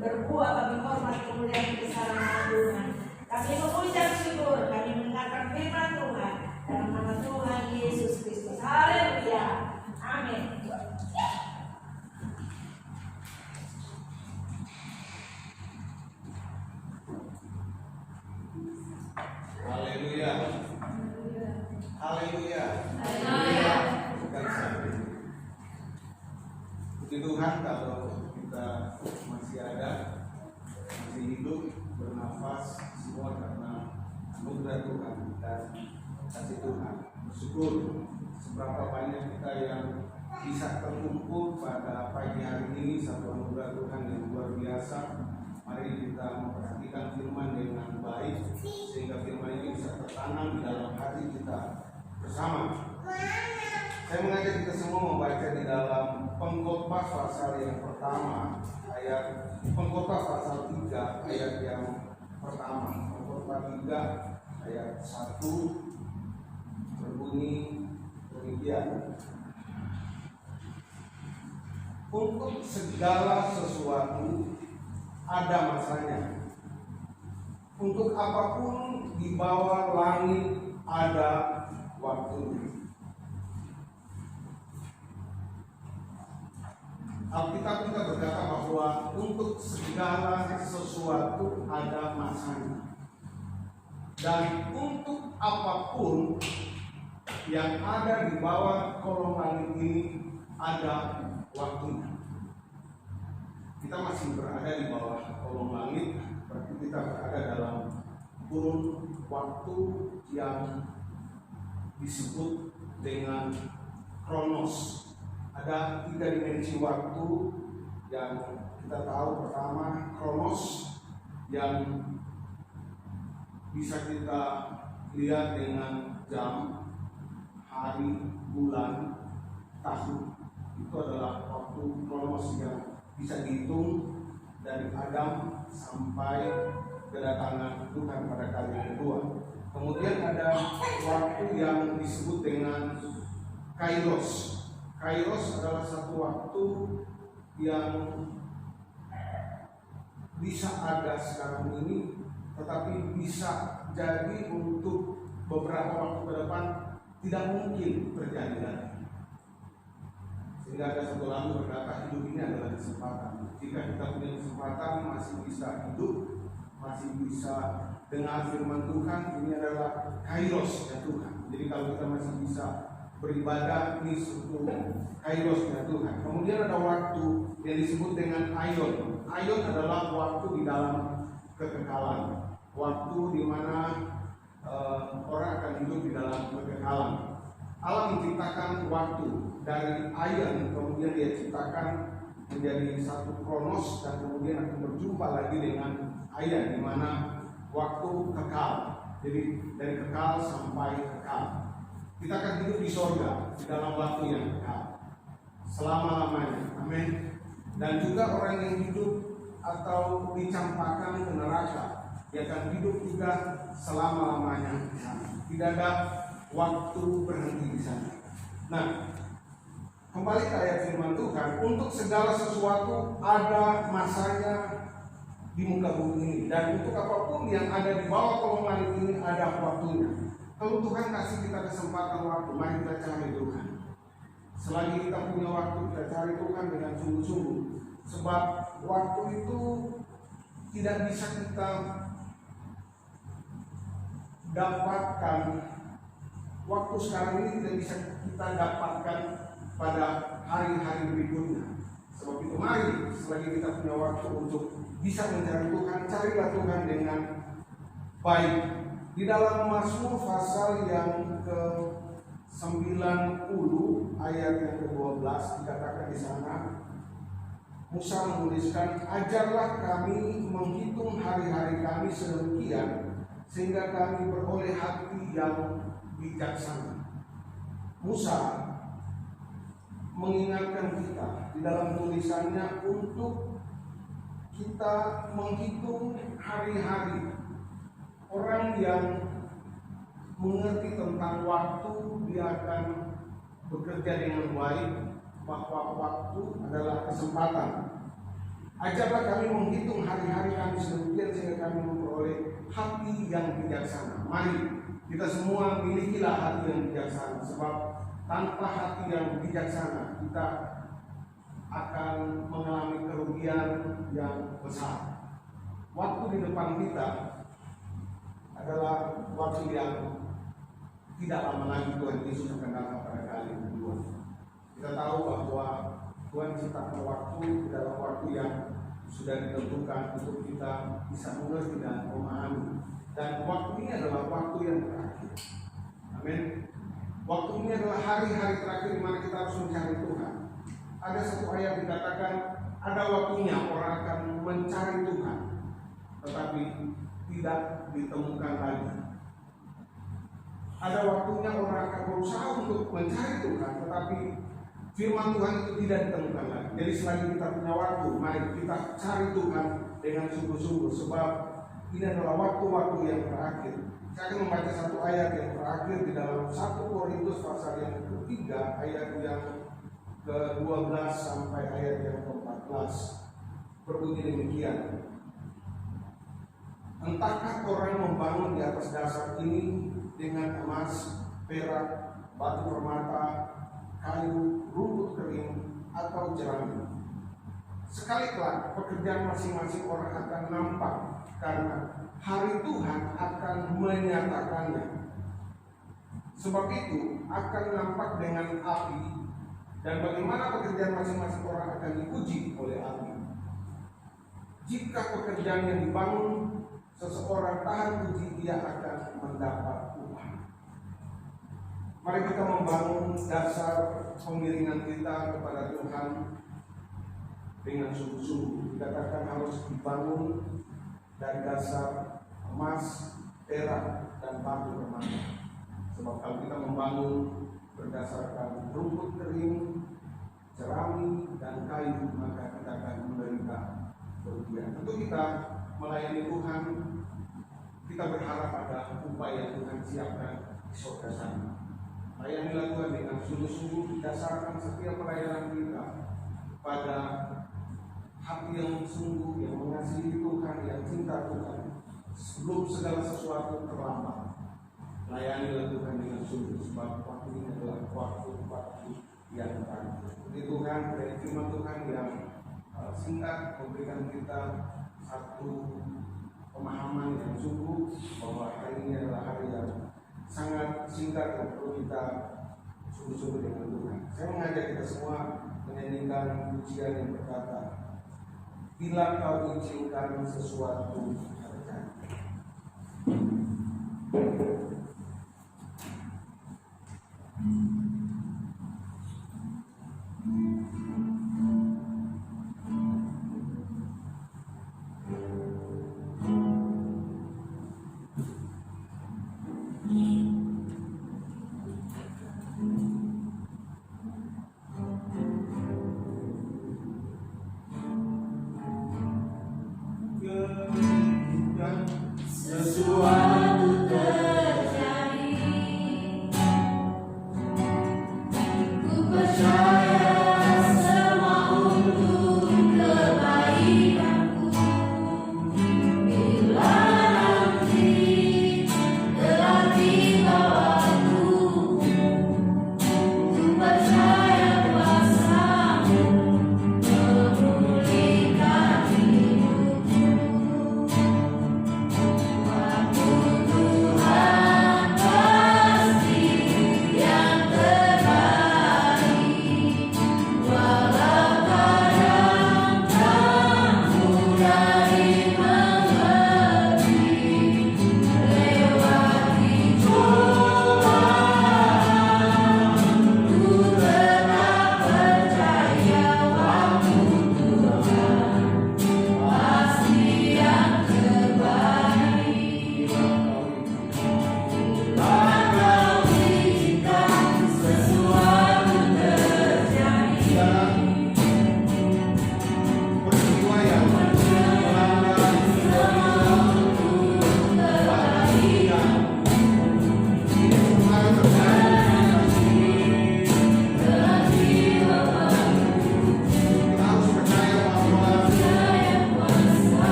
berbuah bagi hormat kemuliaan kebesaran nama Tuhan. Kami mengucap syukur, kami mendengarkan firman Tuhan dalam nama Tuhan Yesus Kristus. Haleluya. Amin. Haleluya. Haleluya. Haleluya. Puji Tuhan kalau kita masih ada, masih hidup, bernafas, semua karena anugerah Tuhan dan kasih Tuhan. Bersyukur seberapa banyak kita yang bisa terkumpul pada pagi hari ini, satu anugerah Tuhan yang luar biasa. Mari kita memperhatikan firman dengan baik sehingga firman ini bisa tertanam di dalam hati kita bersama. Saya mengajak kita semua membaca di dalam Pengkhotbah pasal yang pertama, Pengkhotbah pasal 3 ayat yang pertama. Pengkhotbah 3 ayat 1 berbunyi demikian. Untuk segala sesuatu ada masanya. Untuk apapun di bawah langit ada waktunya. Alkitab kita berkata bahwa untuk segala sesuatu ada masanya. Dan untuk apapun yang ada di bawah kolong langit ini ada waktunya. Kita masih berada di bawah kolong langit, berarti kita berada dalam kurun waktu yang disebut dengan kronos. Ada 3 dimensi waktu yang kita tahu. Pertama, kronos yang bisa kita lihat dengan jam, hari, bulan, tahun. Itu adalah waktu kronos yang bisa dihitung dari Adam sampai kedatangan Tuhan pada kali kedua. Kemudian ada waktu yang disebut dengan kairos. Kairos adalah satu waktu yang bisa ada sekarang ini, tetapi bisa jadi untuk beberapa waktu ke depan tidak mungkin terjadi lagi. Sehingga ada satu lagu berkata hidup ini adalah kesempatan. Jika kita punya kesempatan masih bisa hidup, masih bisa dengar firman Tuhan, ini adalah kairos ya Tuhan. Jadi kalau kita masih bisa beribadah, ini suatu kairosnya Tuhan. Kemudian ada waktu yang disebut dengan aion. Aion adalah waktu di dalam kekekalan, waktu di mana orang akan hidup di dalam kekekalan. Allah menciptakan waktu dari aion, kemudian dia ciptakan menjadi satu kronos dan kemudian akan berjumpa lagi dengan aion, di mana waktu kekal. Jadi dari kekal sampai kekal. Kita akan hidup di sorga di dalam waktu yang kekal selama-lamanya. Amin. Dan juga orang yang hidup atau dicampakkan ke neraka, dia akan hidup juga selama-lamanya. Tidak ada waktu berhenti di sana. Nah, kembali ke ayat firman Tuhan, untuk segala sesuatu ada masanya di muka bumi ini, dan untuk apapun yang ada di bawah kolong langit ini ada waktunya. Kalau Tuhan kasih kita kesempatan waktu, mari kita cari Tuhan. Selagi kita punya waktu, kita cari Tuhan dengan sungguh-sungguh. Sebab waktu itu tidak bisa kita dapatkan. Waktu sekarang ini tidak bisa kita dapatkan pada hari-hari berikutnya. Sebab itu mari, selagi kita punya waktu untuk bisa mencari Tuhan, carilah Tuhan dengan baik. Di dalam Mazmur pasal yang ke-90 ayat yang ke-12 dikatakan di sana, Musa menuliskan, ajarlah kami menghitung hari-hari kami sedemikian sehingga kami beroleh hati yang bijaksana. Musa mengingatkan kita di dalam tulisannya untuk kita menghitung hari-hari. Orang yang mengerti tentang waktu, dia akan bekerja dengan baik, bahwa waktu adalah kesempatan. Ajarlah kami menghitung hari-hari kami sedemikian sehingga kami memperoleh hati yang bijaksana. Mari kita semua milikilah hati yang bijaksana, sebab tanpa hati yang bijaksana kita akan mengalami kerugian yang besar. Waktu di depan kita adalah waktu yang tidak lama lagi Tuhan Yesus akan datang pada kali kedua. Kita tahu bahwa Tuhan ciptakan waktu dalam waktu yang sudah ditentukan untuk kita bisa mengerti dan memahami. Dan waktu ini adalah waktu yang terakhir. Amin. Waktu ini adalah hari-hari terakhir di mana kita harus mencari Tuhan. Ada satu ayat dikatakan ada waktunya orang akan mencari Tuhan, tetapi tidak ditemukan lagi. Ada waktunya orang akan berusaha untuk mencari Tuhan, tetapi firman Tuhan itu tidak ditemukan lagi. Jadi selagi kita punya waktu, mari kita cari Tuhan dengan sungguh-sungguh, sebab ini adalah waktu-waktu yang terakhir. Saya akan membaca satu ayat yang terakhir di dalam 1 Korintus pasal yang ketiga, ayat yang ke-12 sampai ayat yang ke-14. Berbunyi demikian. Entahkah orang membangun di atas dasar ini dengan emas, perak, batu permata, kayu, rumput kering, atau jerami. Sekali kelak pekerjaan masing-masing orang akan nampak, karena hari Tuhan akan menyatakannya. Sebab itu akan nampak dengan api, dan bagaimana pekerjaan masing-masing orang akan diuji oleh api. Jika pekerjaan yang dibangun seseorang tahan uji, dia akan mendapat upah. Mari kita membangun dasar pengiringan kita kepada Tuhan dengan sungguh-sungguh. Dikatakan harus dibangun dari dasar emas, perak, dan batu permata. Sebab kalau kita membangun berdasarkan rumput kering, jerami, dan kayu, maka kita akan menderita kerugian. Tentu kita melayani Tuhan, kita berharap ada upaya Tuhan siapkan di surga sana. Layanilah Tuhan dengan sungguh-sungguh, didasarkan setiap pelayanan kita pada hati yang sungguh, yang mengasihi Tuhan, yang cinta Tuhan. Sebelum segala sesuatu terlambat, layanilah Tuhan dengan sungguh, sebab waktu ini adalah waktu-waktu yang terakhir. Jadi Tuhan, dari firman Tuhan yang singkat memberikan kita satu pemahaman yang sungguh bahwa hari ini adalah hari yang sangat singkat yang perlu kita sungguh-sungguh dengan Tuhan. Saya mengajak kita semua menyanyikan pujian yang berkata, bila kau izinkan sesuatu terjadi. Sesuatu terjadi.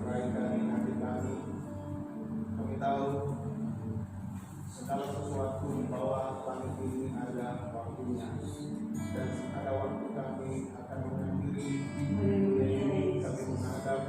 uraikan di hati kami. Kami tahu segala sesuatu di bawah langit ini ada waktunya, dan ada waktu kami akan mengakhiri ini. Kami menghadap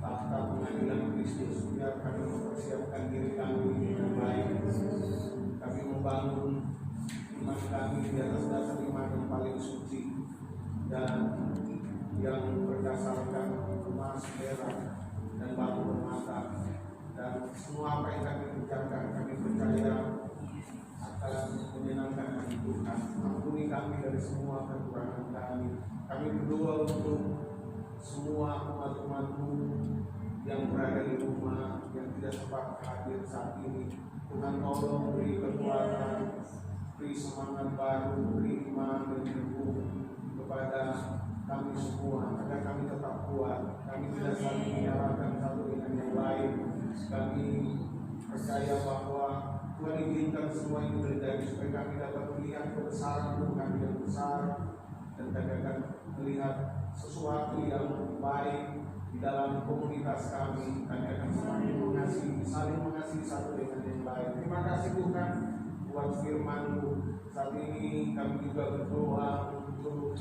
tahta pengadilan Kristus. Biar kami mempersiapkan diri kami dengan baik. Kami membangun iman kami di atas dasar iman yang paling suci dan yang berdasarkan emas, perak, dan batu permata. Dan semua apa yang kami kerjakan, kami percaya akan menyenangkan hati Tuhan. Ampuni kami dari semua kekurangan kami. Kami berdoa untuk semua umat-umat-Mu yang berada di rumah, yang tidak sempat hadir saat ini. Tuhan tolong beri kekuatan, beri semangat baru, beri iman dan ilmu kepada kami semua, agar kami tetap kuat. Kami tidak saling menyalahkan satu dengan yang lain. Kami percaya bahwa Tuhan izinkan semua ini terjadi supaya kami dapat melihat kebesaran Tuhan yang besar, dan kami akan melihat sesuatu yang baik di dalam komunitas kami. Kami akan semakin mengasihi, saling mengasihi satu dengan yang lain. Terima kasih Tuhan buat firman-Mu. Saat ini kami juga berdoa untuk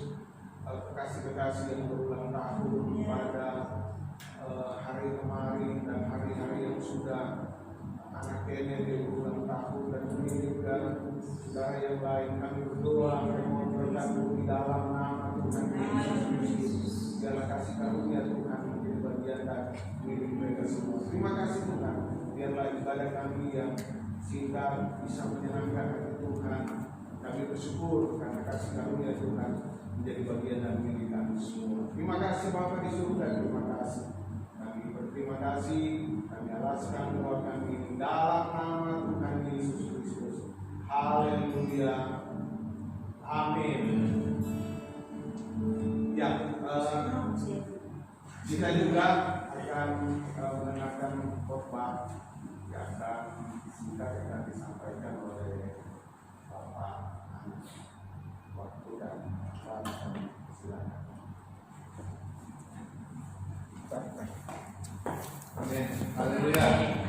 kekasih-kekasih yang berulang tahun pada hari kemarin dan hari-hari yang sudah. Anak Kennedy berulang tahun dan mengirim dan saudara yang lain. Kami berdoa memohon berkat-Mu di dalam nama Tuhan Yesus Kristus. Biarlah kasih karunia Tuhan menjadi bagian dan milik mereka semua. Terima kasih Tuhan. Biarlah ibadah kami yang singkat bisa menyenangkan hati Tuhan. Kami bersyukur karena kasih karunia Tuhan menjadi bagian dan milik kami semua. Terima kasih Bapa di surga. Terima kasih. Kami berterima kasih. Kami alaskan doa kami dalam nama Tuhan Yesus Kristus. Haleluya. Amin. Ya, kita juga akan mendengarkan khotbah yang akan disampaikan oleh Bapak. Waktu dan silakan. Amin. Haleluya.